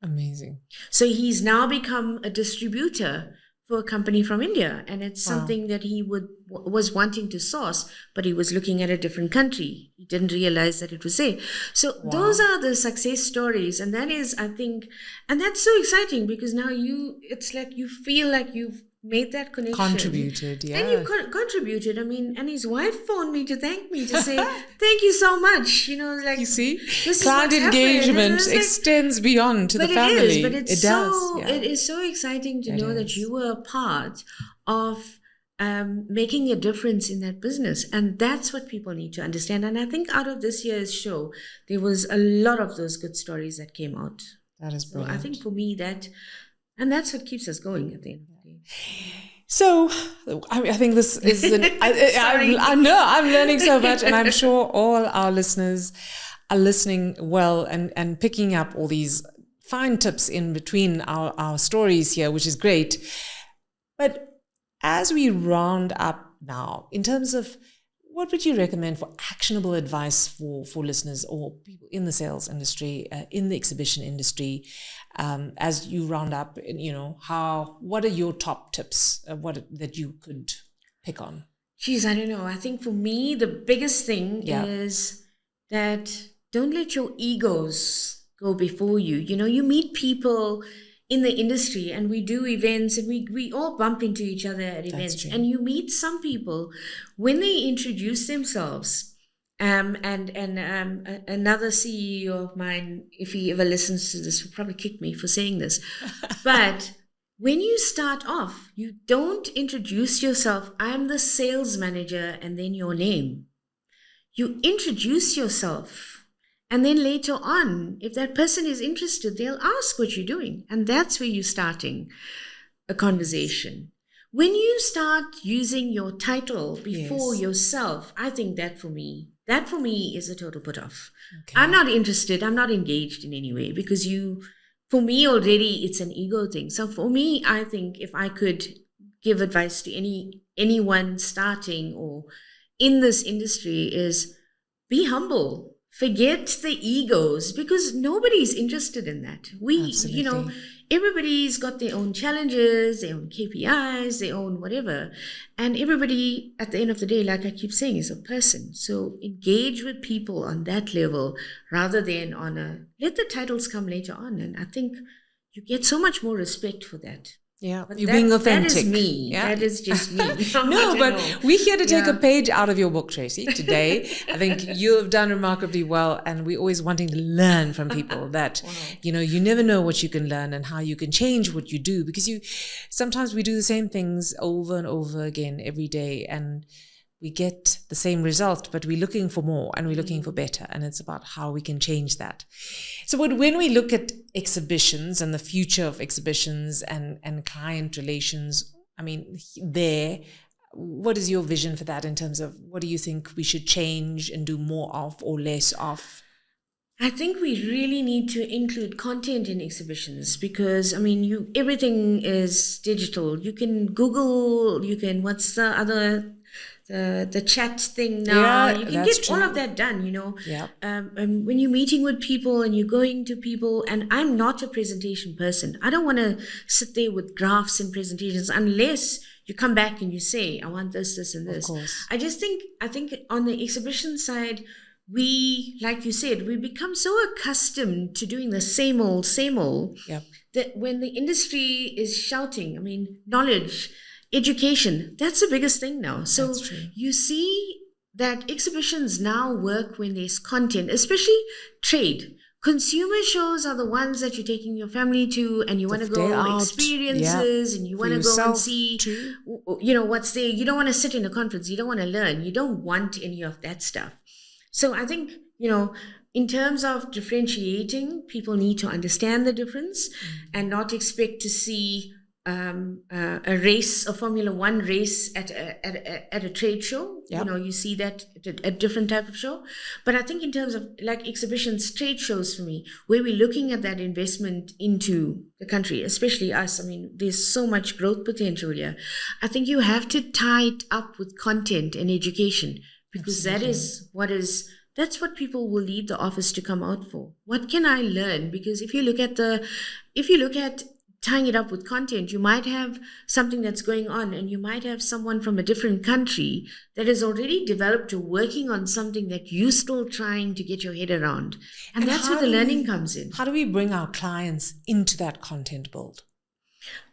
Amazing. So he's now become a distributor for a company from India, and it's something that he was wanting to source, but he was looking at a different country. He didn't realize that it was there. So those are the success stories, and that is, I think, and that's so exciting because now it's like you feel like you've made that connection. Contributed, And you contributed. I mean, and his wife phoned me to thank me, to say, thank you so much. Like, you see, this client engagement extends beyond to the family. It is so exciting to know that you were a part of making a difference in that business. And that's what people need to understand. And I think out of this year's show, there was a lot of those good stories that came out. That is brilliant. So I think for me that's what keeps us going at the end of the day. So, I think this is I know I'm learning so much, and I'm sure all our listeners are listening well and picking up all these fine tips in between our stories here, which is great. But as we round up now, in terms of what would you recommend for actionable advice for listeners or people in the sales industry, in the exhibition industry, as you round up? What are your top tips that you could pick on? Geez, I don't know. I think for me, the biggest thing is that don't let your egos go before you. You meet people in the industry, and we do events, and we all bump into each other at events. And you meet some people when they introduce themselves. And another CEO of mine, if he ever listens to this, will probably kick me for saying this, but when you start off, you don't introduce yourself, I'm the sales manager, and then your name. You introduce yourself. And then later on, if that person is interested, they'll ask what you're doing. And that's where you're starting a conversation. When you start using your title before yourself, I think that for me is a total put off. Okay. I'm not interested. I'm not engaged in any way because for me already, it's an ego thing. So for me, I think if I could give advice to anyone starting or in this industry is be humble. Forget the egos because nobody's interested in that. Everybody's got their own challenges, their own KPIs, their own whatever. And everybody at the end of the day, like I keep saying, is a person. So engage with people on that level rather than let the titles come later on. And I think you get so much more respect for that. Yeah, you're being authentic. That is me. Yeah? That is just me. We're here to take a page out of your book, Tracy, today. I think you have done remarkably well, and we're always wanting to learn from people that, you never know what you can learn and how you can change what you do, because sometimes we do the same things over and over again every day, and we get the same result, but we're looking for more and we're looking for better. And it's about how we can change that. So when we look at exhibitions and the future of exhibitions and client relations, what is your vision for that in terms of what do you think we should change and do more of or less of? I think we really need to include content in exhibitions because, everything is digital. You can Google, what's the other... The chat thing now, you can get all of that done, Yeah. When you're meeting with people and you're going to people, and I'm not a presentation person. I don't want to sit there with graphs and presentations unless you come back and you say, I want this, this, and this. Of course. I think on the exhibition side, we, like you said, we become so accustomed to doing the same old, that when the industry is shouting, knowledge, education, that's the biggest thing now. So you see that exhibitions now work when there's content, especially trade. Consumer shows are the ones that you're taking your family to and you want to go experiences and you want to go and see, what's there. You don't want to sit in a conference. You don't want to learn. You don't want any of that stuff. So I think, in terms of differentiating, people need to understand the difference and not expect to see a Formula One race at a trade show. Yep. You see that at a different type of show. But I think in terms of like exhibitions, trade shows for me, where we're looking at that investment into the country, especially us. There's so much growth potential here. I think you have to tie it up with content and education because that's what people will leave the office to come out for. What can I learn? Because if you look at tying it up with content, you might have something that's going on and you might have someone from a different country that is already developed or working on something that you're still trying to get your head around. And that's where the learning comes in. How do we bring our clients into that content build?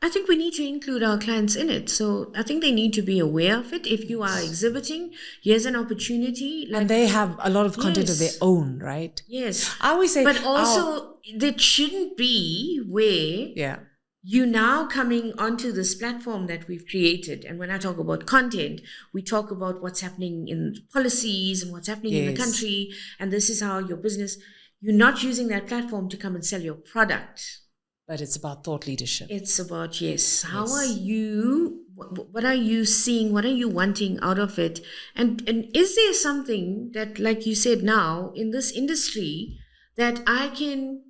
I think we need to include our clients in it. So I think they need to be aware of it. If you are exhibiting, here's an opportunity. And they have a lot of content of their own, right? Yes. I always say... But also, that shouldn't be where... you now coming onto this platform that we've created. And when I talk about content, we talk about what's happening in policies and what's happening in the country. And this is how your business, you're not using that platform to come and sell your product. But it's about thought leadership. It's about, how are you, what are you seeing? What are you wanting out of it? And is there something that, like you said now, in this industry that I can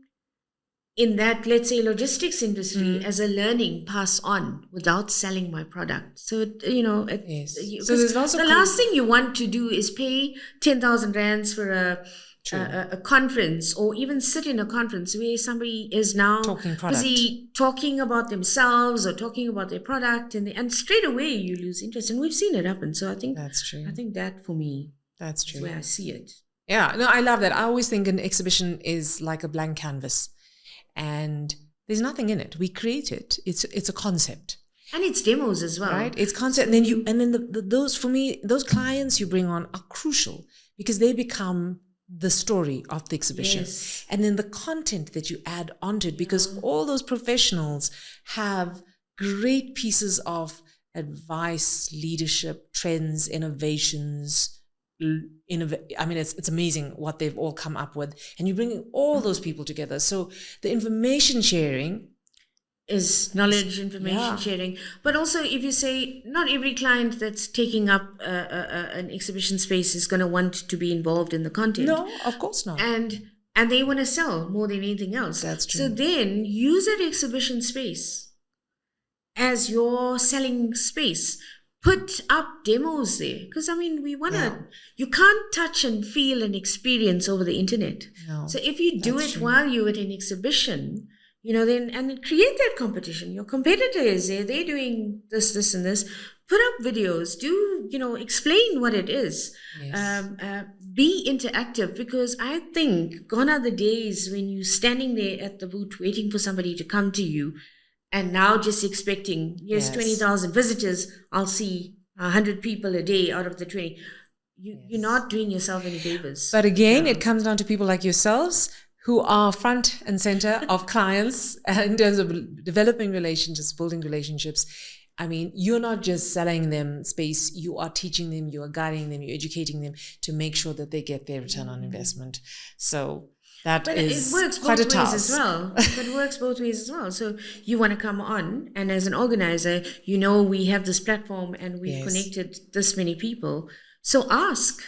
in that, let's say, logistics industry as a learning pass on without selling my product. So, Yes. So there's lots of the last thing you want to do is pay 10,000 rands for a conference, or even sit in a conference where somebody is now busy talking about themselves or talking about their product, and straight away you lose interest. And we've seen it happen. So I think that's true. I think that for me, that's true. is where I see it. Yeah, no, I love that. I always think an exhibition is like a blank canvas, and there's nothing in it. We create it. It's a concept. And it's demos as well. Right? It's concept. And then those, for me, those clients you bring on are crucial because they become the story of the exhibition. Yes. And then the content that you add onto it, because all those professionals have great pieces of advice, leadership, trends, innovations. I mean, it's amazing what they've all come up with, and you bring all those people together. So the information sharing is knowledge, information sharing. But also, if you say not every client that's taking up an exhibition space is going to want to be involved in the content. No, of course not. And they want to sell more than anything else. That's true. So then use that exhibition space as your selling space. Put up demos there, because I mean, we want to. You can't touch and feel and experience over the internet. No, so if you do it while you're at an exhibition, then create that competition. Your competitor is there; they're doing this, and this. Put up videos. Do explain what it is. Yes. Be interactive, because I think gone are the days when you're standing there at the booth waiting for somebody to come to you. And now just expecting, 20,000 visitors, I'll see 100 people a day out of the 20. You're not doing yourself any favors. But again, it comes down to people like yourselves who are front and center of clients in terms of developing relationships, building relationships. I mean, you're not just selling them space, you are teaching them, you are guiding them, you're educating them to make sure that they get their return on investment. So it works quite a task as well. It works both ways as well. So you want to come on, and as an organizer, we have this platform and we've connected this many people. So ask,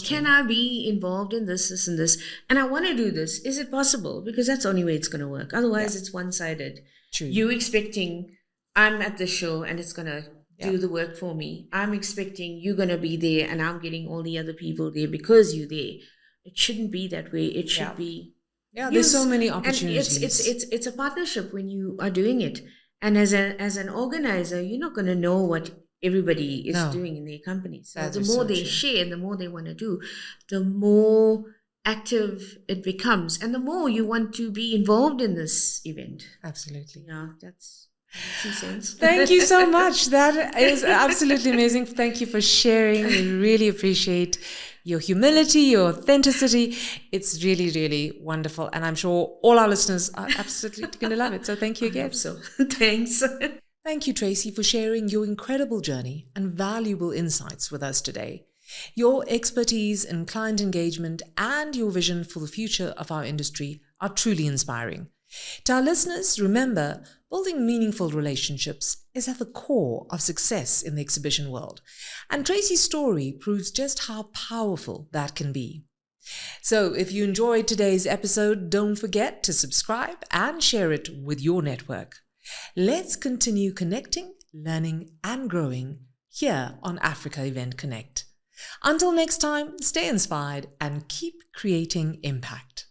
can I be involved in this, and this? And I want to do this. Is it possible? Because that's the only way it's going to work. Otherwise, it's one-sided. True. You expecting I'm at the show and it's going to do the work for me. I'm expecting you're going to be there and I'm getting all the other people there because you're there. It shouldn't be that way. It should be. Yeah, there's so many opportunities. And it's a partnership when you are doing it. And as an organizer, you're not going to know what everybody is doing in their company. So the more they share, the more they want to do, the more active it becomes, and the more you want to be involved in this event. Absolutely. Yeah, that's 2 cents. Thank you so much. That is absolutely amazing. Thank you for sharing. We really appreciate your humility, your authenticity. It's really, really wonderful. And I'm sure all our listeners are absolutely going to love it. So thank you again. So thanks. Thank you, Tracy, for sharing your incredible journey and valuable insights with us today. Your expertise in client engagement and your vision for the future of our industry are truly inspiring. To our listeners, remember, building meaningful relationships is at the core of success in the exhibition world. And Tracy's story proves just how powerful that can be. So if you enjoyed today's episode, don't forget to subscribe and share it with your network. Let's continue connecting, learning, and growing here on Africa Event Connect. Until next time, stay inspired and keep creating impact.